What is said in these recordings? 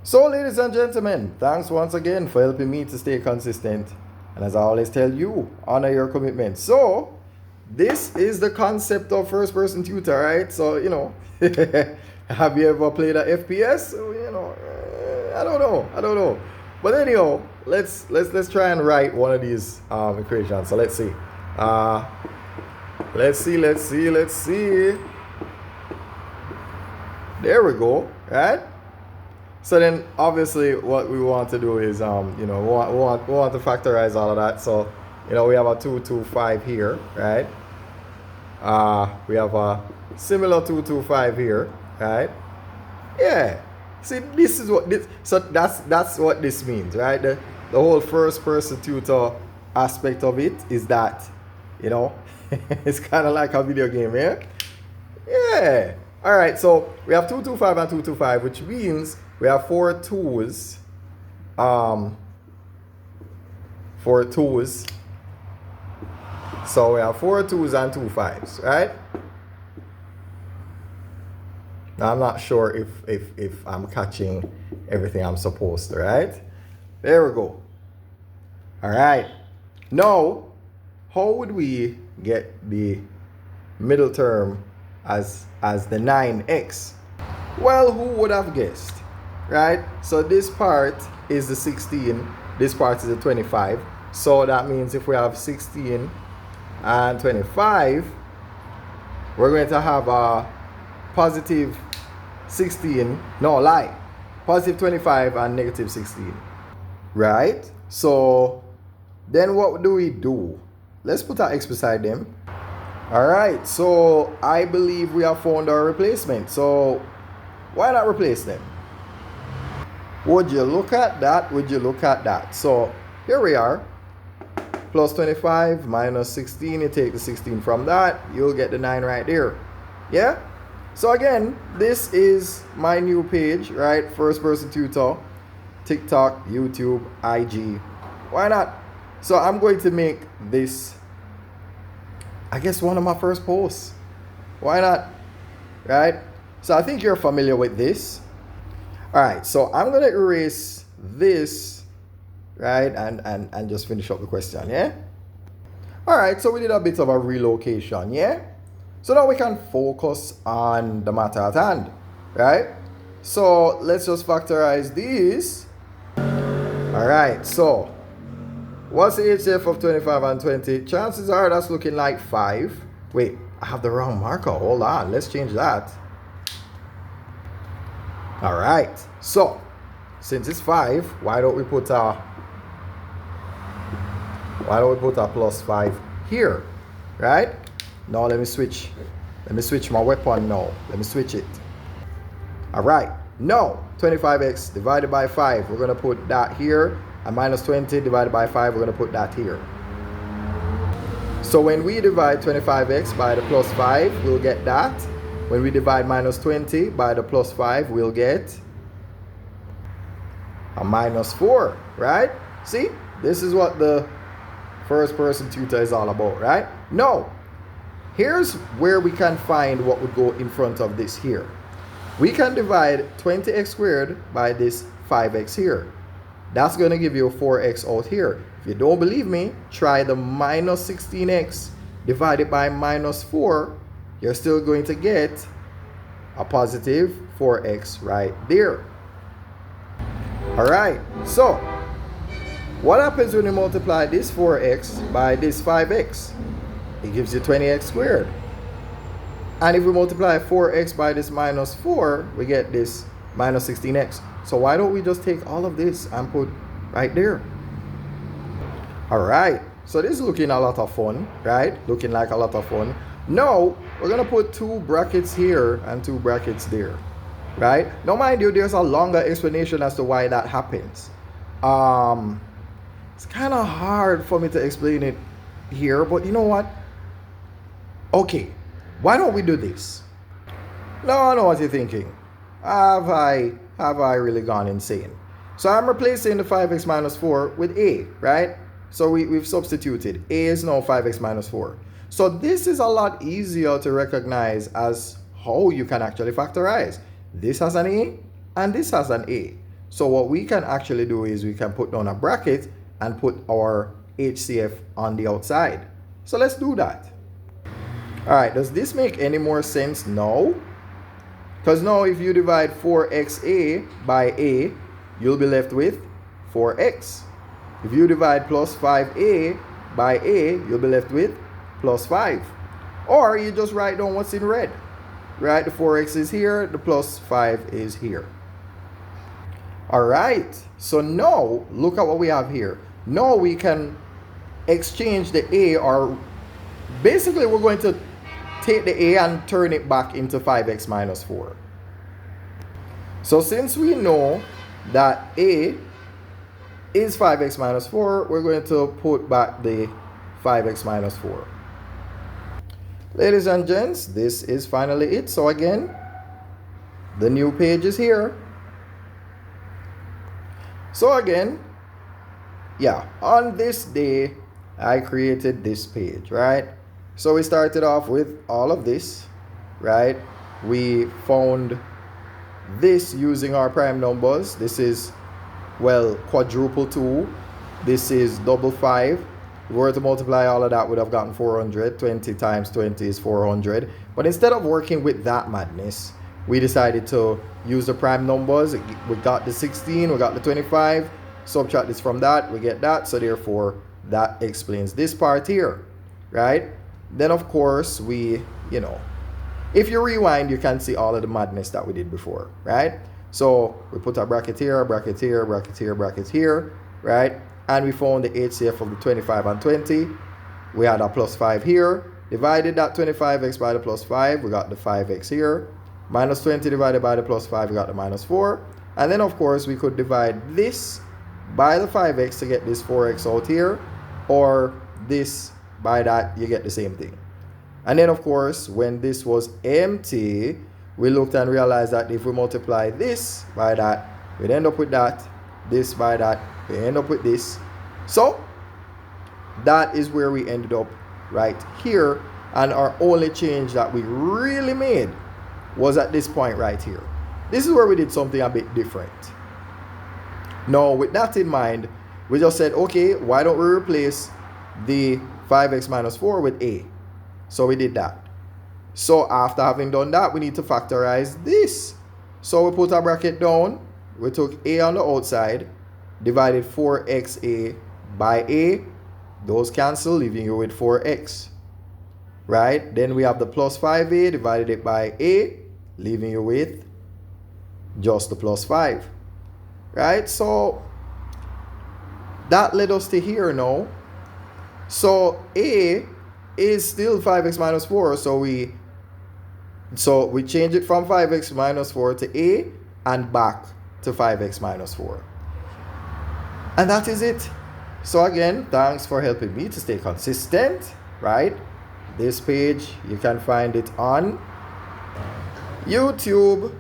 So, ladies and gentlemen, thanks once again for helping me to stay consistent. And as I always tell you, honor your commitment. So, this is the concept of first person tutor, right? So, have you ever played a FPS? I don't know. But anyhow, let's try and write one of these equations. So let's see. Let's see. There we go, right? So then obviously what we want to do is we want to factorize all of that. So we have a 225 here, right? We have a similar 225 here, right? Yeah. See, this is what this. So that's what this means, right? The whole first person tutor aspect of it is that, it's kind of like a video game, yeah. Yeah. All right. So we have 225 and 225, which means we have four twos. Four twos. So we have four twos and two fives, right? Now I'm not sure if I'm catching everything I'm supposed to, right? There we go. All right. Now, how would we get the middle term as the 9x? Well, who would have guessed, right? So this part is the 16, this part is the 25. So that means if we have 16 and 25, we're going to have a positive 16, positive 25 and negative 16, right? So then what do we do? Let's put our x beside them. All right, so I believe we have found our replacement. So why not replace them? Would you look at that? So here we are. Plus 25 minus 16. You take the 16 from that. You'll get the 9 right there. Yeah? So again, this is my new page, right? First person tutor. TikTok, YouTube, IG. Why not? So I'm going to make this, I guess, one of my first posts. Why not? Right? So I think you're familiar with this. All right, so I'm going to erase this, right? And just finish up the question, yeah? All right, so we did a bit of a relocation, yeah? So now we can focus on the matter at hand, right? So let's just factorize these. All right, so what's the HCF of 25 and 20? Chances are that's looking like 5. Wait, I have the wrong marker. Hold on, let's change that. All right, so since it's 5, why don't we put a plus 5 here, right? Now let me switch my weapon now. Let me switch it. All right, now 25x divided by 5, we're gonna put that here, and minus 20 divided by 5, we're gonna put that here. So when we divide 25x by the plus 5, we'll get that. When we divide minus 20 by the plus 5, we'll get a minus 4, right? See, this is what the first person tutor is all about, right? Now, here's where we can find what would go in front of this here. We can divide 20x squared by this 5x here. That's going to give you 4x out here. If you don't believe me, try the minus 16x divided by minus 4. You're still going to get a positive 4x right there. All right, so what happens when you multiply this 4x by this 5x? It gives you 20x squared. And if we multiply 4x by this minus 4, we get this minus 16x. So why don't we just take all of this and put right there? All right, so this is looking a lot of fun, right? Looking like a lot of fun. Now, we're going to put 2 brackets here and 2 brackets there, right? Now, mind you, there's a longer explanation as to why that happens. It's kind of hard for me to explain it here, but you know what? Okay, why don't we do this? Now I know what you're thinking. Have I really gone insane? So I'm replacing the 5x minus 4 with a, right? So we've substituted. A is now 5x minus 4. So this is a lot easier to recognize as how you can actually factorize. This has an a and this has an a. So what we can actually do is we can put down a bracket and put our HCF on the outside. So let's do that. All right, does this make any more sense? No. Because now if you divide 4xa by a, you'll be left with 4x. If you divide plus 5a by a, you'll be left with plus 5. Or you just write down what's in red. Right, the 4x is here, the plus 5 is here. All right, so now look at what we have here. Now we can exchange the a, or basically we're going to take the a and turn it back into 5x minus 4. So since we know that a is 5x minus 4, we're going to put back the 5x minus 4. Ladies and gents, this is finally it. So again, the new page is here. So again, yeah, on this day, I created this page, right? So we started off with all of this, right? We found this using our prime numbers. This is, well, quadruple 2. This is double 5. If we were to multiply all of that, we'd have gotten 400. 20 times 20 is 400. But instead of working with that madness, we decided to use the prime numbers. We got the 16, we got the 25. Subtract this from that, we get that. So therefore, that explains this part here, right? Then of course, we, if you rewind, you can see all of the madness that we did before, right? So we put a bracket here, bracket here, bracket here, bracket here, right? And we found the HCF of the 25 and 20. We had a plus 5 here. Divided that 25x by the plus 5, we got the 5x here. Minus 20 divided by the plus 5, we got the minus 4. And then, of course, we could divide this by the 5x to get this 4x out here. Or this by that, you get the same thing. And then, of course, when this was empty, we looked and realized that if we multiply this by that, we'd end up with that. This by that, we end up with this. So that is where we ended up right here. And our only change that we really made was at this point right here. This is where we did something a bit different. Now, with that in mind, we just said, okay, why don't we replace the 5x minus 4 with a? So we did that. So after having done that, we need to factorize this. So we put a bracket down. We took a on the outside, divided 4xa by a. Those cancel, leaving you with 4x. Right? Then we have the plus 5a, divided it by a, leaving you with just the plus 5. Right? So that led us to here now. So a is still 5x minus 4. So we change it from 5x minus 4 to a and back to 5x minus 4. And that is it. So again, thanks for helping me to stay consistent, right? This page, you can find it on YouTube,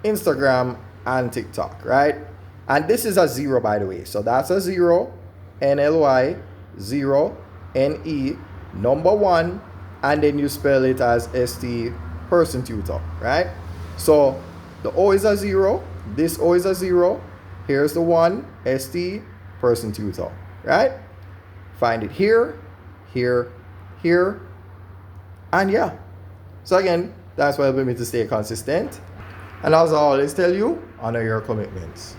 Instagram, and TikTok, right? And this is a 0, by the way. So that's a 0, NLY, 0, NE, number 1, and then you spell it as ST, Person Tutor, right? So the O is a 0, this O is a 0, here's the 1, ST, Person Tutor, right? Find it here, here, here, and yeah. So again, that's why helping me to stay consistent. And as I always tell you, honor your commitments.